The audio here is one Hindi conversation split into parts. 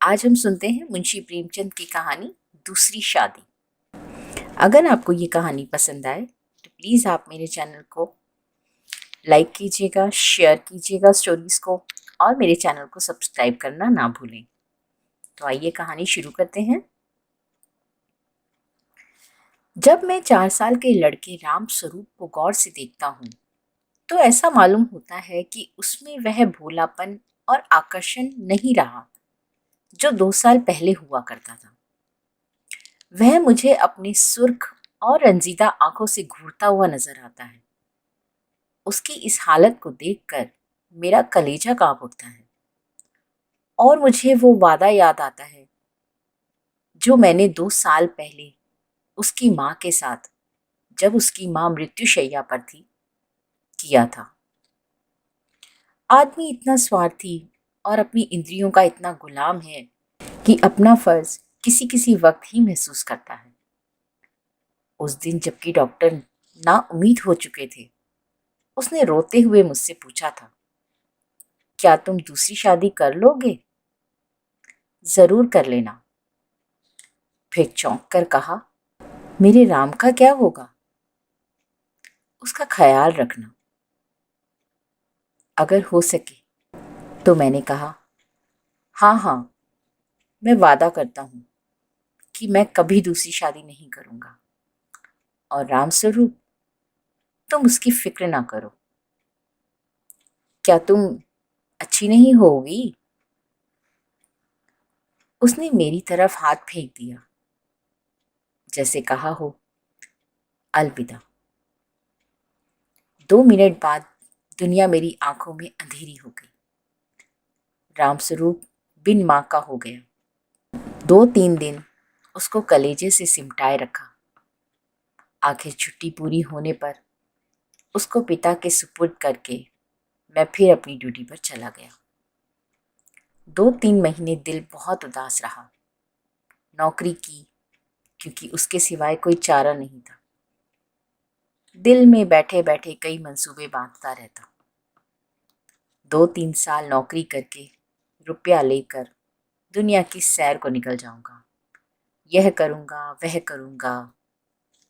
आज हम सुनते हैं मुंशी प्रेमचंद की कहानी दूसरी शादी। अगर आपको ये कहानी पसंद आए तो प्लीज़ आप मेरे चैनल को लाइक कीजिएगा, शेयर कीजिएगा स्टोरीज़ को, और मेरे चैनल को सब्सक्राइब करना ना भूलें। तो आइए कहानी शुरू करते हैं। जब मैं 4 साल के लड़के राम स्वरूप को गौर से देखता हूँ तो ऐसा मालूम होता है कि उसमें वह भोलापन और आकर्षण नहीं रहा जो 2 साल पहले हुआ करता था। वह मुझे अपनी सुर्ख और रंजीदा आंखों से घूरता हुआ नजर आता है। उसकी इस हालत को देखकर मेरा कलेजा कांप उठता है और मुझे वो वादा याद आता है जो मैंने 2 साल पहले उसकी माँ के साथ, जब उसकी माँ मृत्युशैया पर थी, किया था। आदमी इतना स्वार्थी और अपनी इंद्रियों का इतना गुलाम है कि अपना फर्ज किसी किसी वक्त ही महसूस करता है। उस दिन जबकि डॉक्टर ना उम्मीद हो चुके थे, उसने रोते हुए मुझसे पूछा था, क्या तुम दूसरी शादी कर लोगे? जरूर कर लेना। फिर चौंक कर कहा, मेरे राम का क्या होगा? उसका ख्याल रखना अगर हो सके। तो मैंने कहा, हाँ हाँ, मैं वादा करता हूँ कि मैं कभी दूसरी शादी नहीं करूँगा। और राम स्वरूप, तुम उसकी फिक्र ना करो। क्या तुम अच्छी नहीं होगी? उसने मेरी तरफ हाथ फेंक दिया, जैसे कहा हो, अलविदा। 2 मिनट बाद दुनिया मेरी आंखों में अंधेरी हो गई। रामस्वरूप बिन माँ का हो गया। 2-3 दिन उसको कलेजे से सिमटाए रखा। आखिर छुट्टी पूरी होने पर उसको पिता के सुपुर्द करके मैं फिर अपनी ड्यूटी पर चला गया। 2-3 महीने दिल बहुत उदास रहा। नौकरी की क्योंकि उसके सिवाय कोई चारा नहीं था। दिल में बैठे बैठे कई मंसूबे बांधता रहता। 2-3 साल नौकरी करके रुपया लेकर दुनिया की सैर को निकल जाऊंगा। यह करूंगा, वह करूंगा।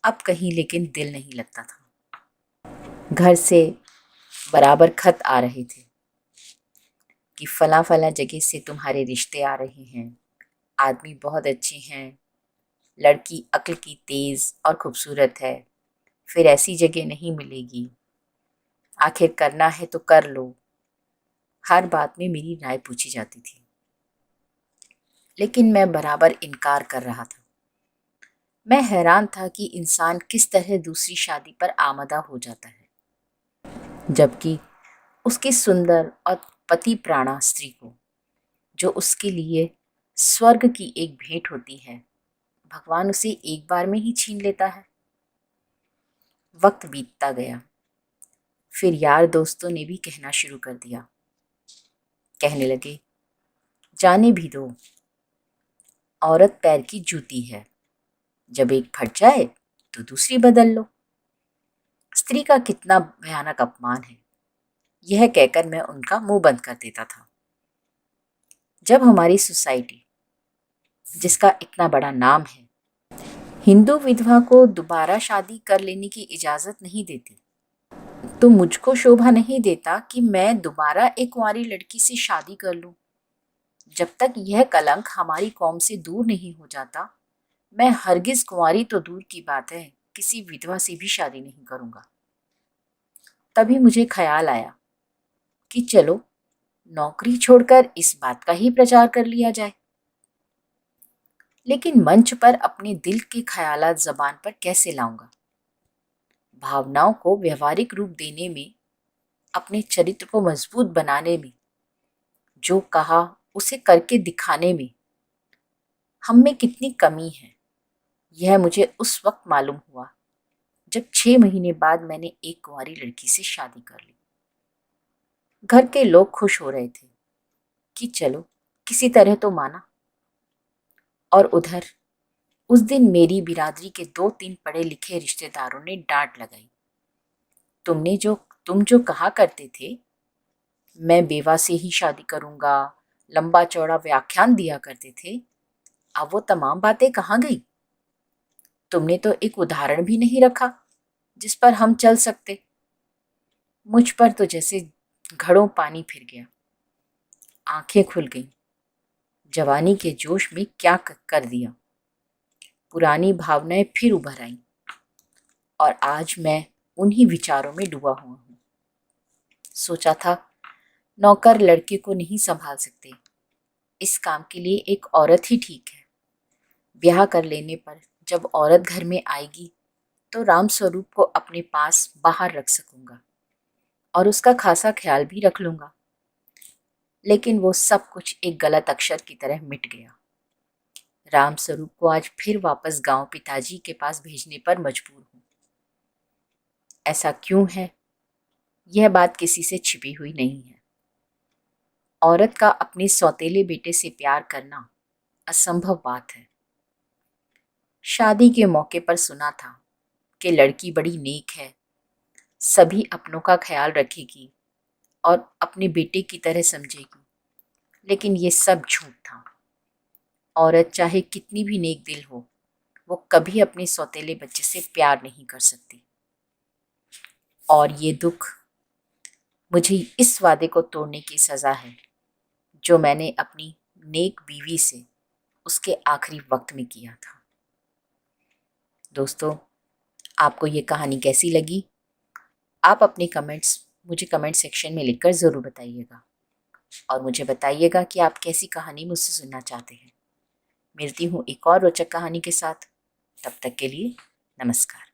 अब कहीं लेकिन दिल नहीं लगता था। घर से बराबर खत आ रहे थे कि फला फला जगह से तुम्हारे रिश्ते आ रहे हैं। आदमी बहुत अच्छे हैं, लड़की अक्ल की तेज और खूबसूरत है, फिर ऐसी जगह नहीं मिलेगी। आखिर करना है तो कर लो। हर बात में मेरी राय पूछी जाती थी, लेकिन मैं बराबर इनकार कर रहा था। मैं हैरान था कि इंसान किस तरह दूसरी शादी पर आमादा हो जाता है, जबकि उसकी सुंदर और पति प्राणा स्त्री को, जो उसके लिए स्वर्ग की एक भेंट होती है, भगवान उसे एक बार में ही छीन लेता है। वक्त बीतता गया। फिर यार दोस्तों ने भी कहना शुरू कर दिया। कहने लगे, जाने भी दो, औरत पैर की जूती है, जब एक फट जाए तो दूसरी बदल लो। स्त्री का कितना भयानक अपमान है, यह कहकर मैं उनका मुंह बंद कर देता था। जब हमारी सोसाइटी, जिसका इतना बड़ा नाम है, हिंदू विधवा को दोबारा शादी कर लेने की इजाजत नहीं देती, तो मुझको शोभा नहीं देता कि मैं दोबारा एक कुंवारी लड़की से शादी कर लूं। जब तक यह कलंक हमारी कौम से दूर नहीं हो जाता, मैं हरगिज कुंवारी तो दूर की बात है, किसी विधवा से भी शादी नहीं करूंगा। तभी मुझे ख्याल आया कि चलो नौकरी छोड़कर इस बात का ही प्रचार कर लिया जाए। लेकिन मंच पर अपने दिल के ख्यालात जबान पर कैसे लाऊंगा? भावनाओं को व्यवहारिक रूप देने में, अपने चरित्र को मजबूत बनाने में, जो कहा उसे करके दिखाने में हम में कितनी कमी है, यह मुझे उस वक्त मालूम हुआ जब 6 महीने बाद मैंने एक कुंवारी लड़की से शादी कर ली। घर के लोग खुश हो रहे थे कि चलो किसी तरह तो माना, और उधर उस दिन मेरी बिरादरी के 2-3 पढ़े लिखे रिश्तेदारों ने डांट लगाई। तुम जो कहा करते थे, मैं बेवा से ही शादी करूंगा, लंबा चौड़ा व्याख्यान दिया करते थे, अब वो तमाम बातें कहाँ गई? तुमने तो एक उदाहरण भी नहीं रखा जिस पर हम चल सकते। मुझ पर तो जैसे घड़ों पानी फिर गया। आंखें खुल गईं। जवानी के जोश में क्या कर दिया। पुरानी भावनाएं फिर उभर आईं और आज मैं उन्हीं विचारों में डूबा हुआ हूँ। सोचा था नौकर लड़के को नहीं संभाल सकते, इस काम के लिए एक औरत ही ठीक है। ब्याह कर लेने पर जब औरत घर में आएगी तो राम स्वरूप को अपने पास बाहर रख सकूंगा और उसका खासा ख्याल भी रख लूंगा। लेकिन वो सब कुछ एक गलत अक्षर की तरह मिट गया। राम स्वरूप को आज फिर वापस गांव पिताजी के पास भेजने पर मजबूर हूं। ऐसा क्यों है? यह बात किसी से छिपी हुई नहीं है। औरत का अपने सौतेले बेटे से प्यार करना असंभव बात है। शादी के मौके पर सुना था कि लड़की बड़ी नेक है, सभी अपनों का ख्याल रखेगी और अपने बेटे की तरह समझेगी। लेकिन ये सब झूठ था। औरत चाहे कितनी भी नेक दिल हो, वो कभी अपने सौतेले बच्चे से प्यार नहीं कर सकती। और ये दुख मुझे इस वादे को तोड़ने की सज़ा है जो मैंने अपनी नेक बीवी से उसके आखिरी वक्त में किया था। दोस्तों, आपको ये कहानी कैसी लगी? आप अपने कमेंट्स मुझे कमेंट सेक्शन में लिखकर ज़रूर बताइएगा और मुझे बताइएगा कि आप कैसी कहानी मुझसे सुनना चाहते हैं। मिलती हूँ एक और रोचक कहानी के साथ। तब तक के लिए नमस्कार।